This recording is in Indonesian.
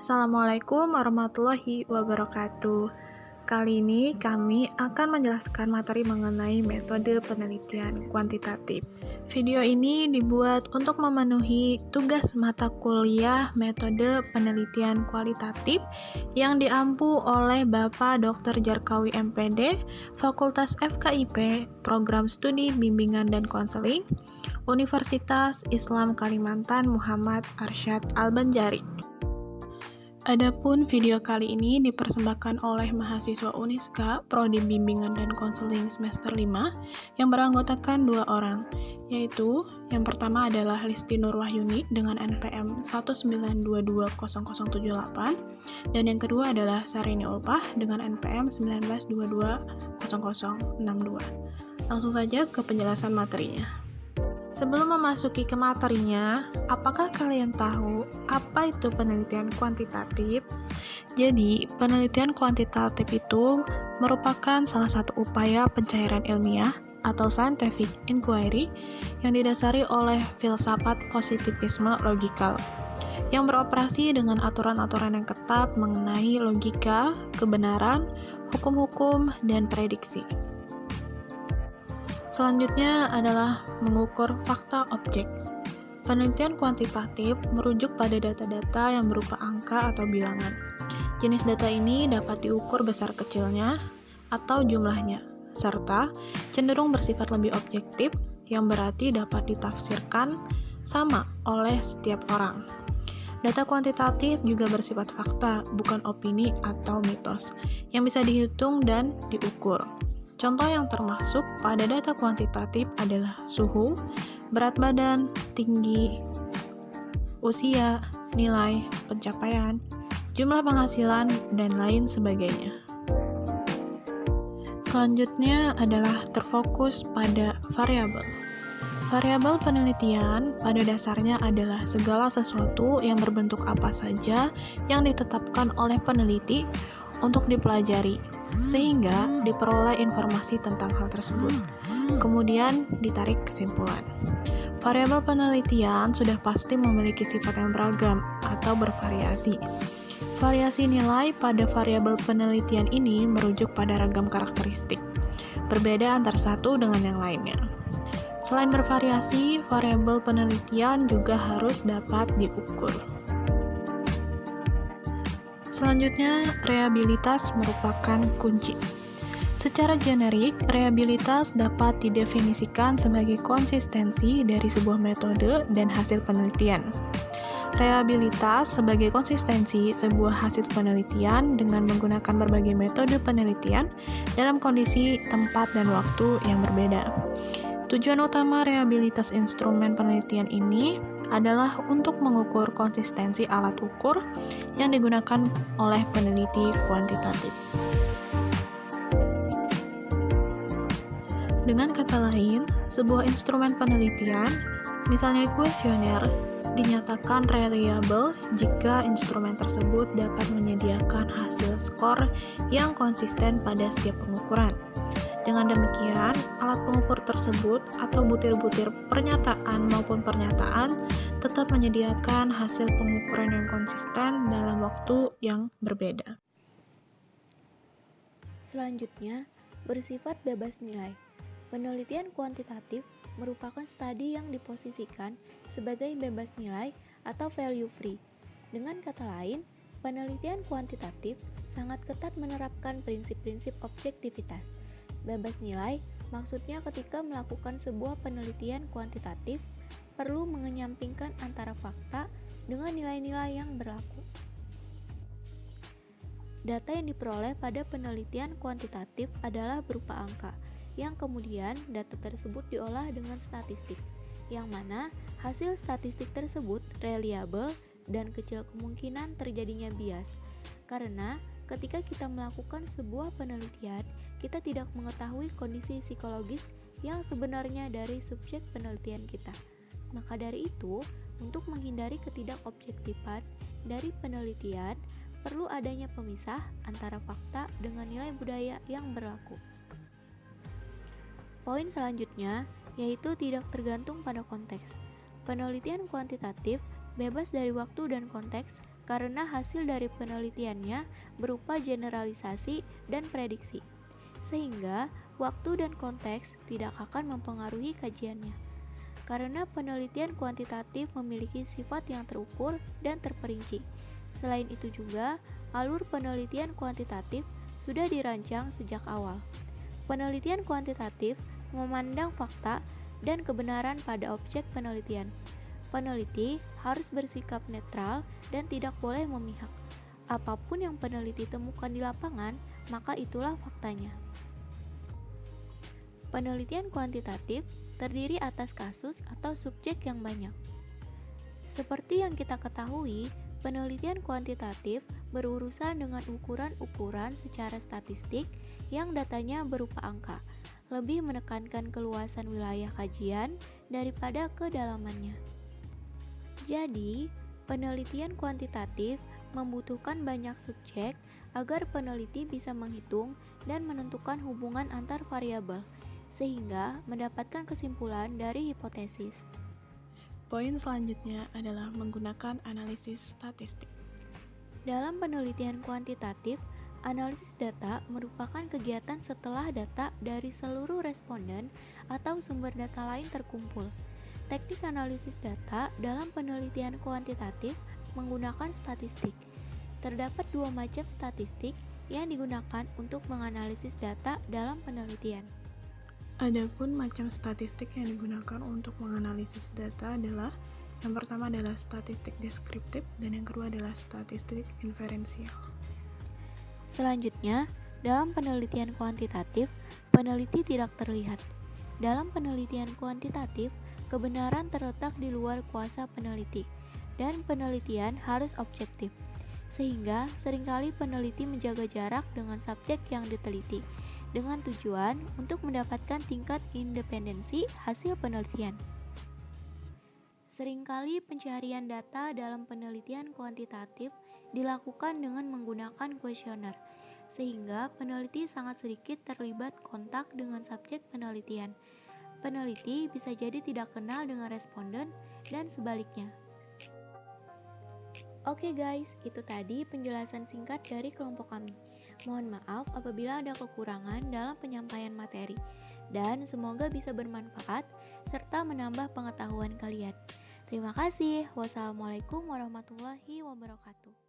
Assalamualaikum warahmatullahi wabarakatuh. Kali ini kami akan menjelaskan materi mengenai metode penelitian kuantitatif. Video ini dibuat untuk memenuhi tugas mata kuliah metode penelitian kualitatif yang diampu oleh Bapak Dr. Jarkawi MPD, Fakultas FKIP, Program Studi Bimbingan dan Konseling, Universitas Islam Kalimantan Muhammad Arsyad Al-Banjari. Adapun video kali ini dipersembahkan oleh mahasiswa Uniska, Prodi Bimbingan dan Konseling semester 5, yang beranggotakan 2 orang, yaitu yang pertama adalah Listi Nurwahyuni dengan NPM 192200078, dan yang kedua adalah Sarini Ulpah dengan NPM 19220062. Langsung saja ke penjelasan materinya. Sebelum memasuki ke materinya, apakah kalian tahu apa itu penelitian kuantitatif? Jadi, penelitian kuantitatif itu merupakan salah satu upaya pencairan ilmiah atau scientific inquiry yang didasari oleh filsafat positivisme logikal, yang beroperasi dengan aturan-aturan yang ketat mengenai logika, kebenaran, hukum-hukum, dan prediksi. Selanjutnya adalah mengukur fakta objek. Penelitian kuantitatif merujuk pada data-data yang berupa angka atau bilangan. Jenis data ini dapat diukur besar kecilnya atau jumlahnya, serta cenderung bersifat lebih objektif yang berarti dapat ditafsirkan sama oleh setiap orang. Data kuantitatif juga bersifat fakta, bukan opini atau mitos, yang bisa dihitung dan diukur. Contoh yang termasuk pada data kuantitatif adalah suhu, berat badan, tinggi, usia, nilai, pencapaian, jumlah penghasilan, dan lain sebagainya. Selanjutnya adalah terfokus pada variabel. Variabel penelitian pada dasarnya adalah segala sesuatu yang berbentuk apa saja yang ditetapkan oleh peneliti untuk dipelajari, sehingga diperoleh informasi tentang hal tersebut. Kemudian ditarik kesimpulan. Variabel penelitian sudah pasti memiliki sifat yang beragam atau bervariasi. Variasi nilai pada variabel penelitian ini merujuk pada ragam karakteristik, berbeda antara satu dengan yang lainnya. Selain bervariasi, variabel penelitian juga harus dapat diukur. Selanjutnya, reliabilitas merupakan kunci. Secara generik, reliabilitas dapat didefinisikan sebagai konsistensi dari sebuah metode dan hasil penelitian. Reliabilitas sebagai konsistensi sebuah hasil penelitian dengan menggunakan berbagai metode penelitian dalam kondisi, tempat, dan waktu yang berbeda. Tujuan utama reliabilitas instrumen penelitian ini adalah untuk mengukur konsistensi alat ukur yang digunakan oleh peneliti kuantitatif. Dengan kata lain, sebuah instrumen penelitian, misalnya kuesioner, dinyatakan reliable jika instrumen tersebut dapat menyediakan hasil skor yang konsisten pada setiap pengukuran. Dengan demikian, alat pengukur tersebut atau butir-butir pernyataan maupun pernyataan tetap menyediakan hasil pengukuran yang konsisten dalam waktu yang berbeda. Selanjutnya, bersifat bebas nilai. Penelitian kuantitatif merupakan studi yang diposisikan sebagai bebas nilai atau value free. Dengan kata lain, penelitian kuantitatif sangat ketat menerapkan prinsip-prinsip objektivitas. Bebas nilai maksudnya ketika melakukan sebuah penelitian kuantitatif perlu mengenyampingkan antara fakta dengan nilai-nilai yang berlaku. Data yang diperoleh pada penelitian kuantitatif adalah berupa angka, yang kemudian data tersebut diolah dengan statistik, yang mana hasil statistik tersebut reliable dan kecil kemungkinan terjadinya bias. Karena ketika kita melakukan sebuah penelitian, kita tidak mengetahui kondisi psikologis yang sebenarnya dari subjek penelitian kita. Maka dari itu, untuk menghindari ketidakobjektifan dari penelitian, perlu adanya pemisah antara fakta dengan nilai budaya yang berlaku. Poin selanjutnya yaitu tidak tergantung pada konteks. Penelitian kuantitatif bebas dari waktu dan konteks karena hasil dari penelitiannya berupa generalisasi dan prediksi, sehingga waktu dan konteks tidak akan mempengaruhi kajiannya. Karena penelitian kuantitatif memiliki sifat yang terukur dan terperinci. Selain itu juga, alur penelitian kuantitatif sudah dirancang sejak awal. Penelitian kuantitatif memandang fakta dan kebenaran pada objek penelitian. Peneliti harus bersikap netral dan tidak boleh memihak. Apapun yang peneliti temukan di lapangan, maka itulah faktanya. Penelitian kuantitatif terdiri atas kasus atau subjek yang banyak. Seperti yang kita ketahui, penelitian kuantitatif berurusan dengan ukuran-ukuran secara statistik yang datanya berupa angka, lebih menekankan keluasan wilayah kajian daripada kedalamannya. Jadi, penelitian kuantitatif membutuhkan banyak subjek agar peneliti bisa menghitung dan menentukan hubungan antar variabel, sehingga mendapatkan kesimpulan dari hipotesis. Poin selanjutnya adalah menggunakan analisis statistik. Dalam penelitian kuantitatif, analisis data merupakan kegiatan setelah data dari seluruh responden atau sumber data lain terkumpul. Teknik analisis data dalam penelitian kuantitatif menggunakan statistik. Terdapat dua macam statistik yang digunakan untuk menganalisis data dalam penelitian. Adapun macam statistik yang digunakan untuk menganalisis data adalah yang pertama adalah statistik deskriptif dan yang kedua adalah statistik inferensial. Selanjutnya, dalam penelitian kuantitatif, peneliti tidak terlihat. Dalam penelitian kuantitatif, kebenaran terletak di luar kuasa peneliti, dan penelitian harus objektif, sehingga seringkali peneliti menjaga jarak dengan subjek yang diteliti, dengan tujuan untuk mendapatkan tingkat independensi hasil penelitian. Seringkali pencarian data dalam penelitian kuantitatif dilakukan dengan menggunakan kuesioner, sehingga peneliti sangat sedikit terlibat kontak dengan subjek penelitian. Peneliti bisa jadi tidak kenal dengan responden dan sebaliknya. Oke guys, itu tadi penjelasan singkat dari kelompok kami. Mohon maaf apabila ada kekurangan dalam penyampaian materi, dan semoga bisa bermanfaat serta menambah pengetahuan kalian. Terima kasih. Wassalamualaikum warahmatullahi wabarakatuh.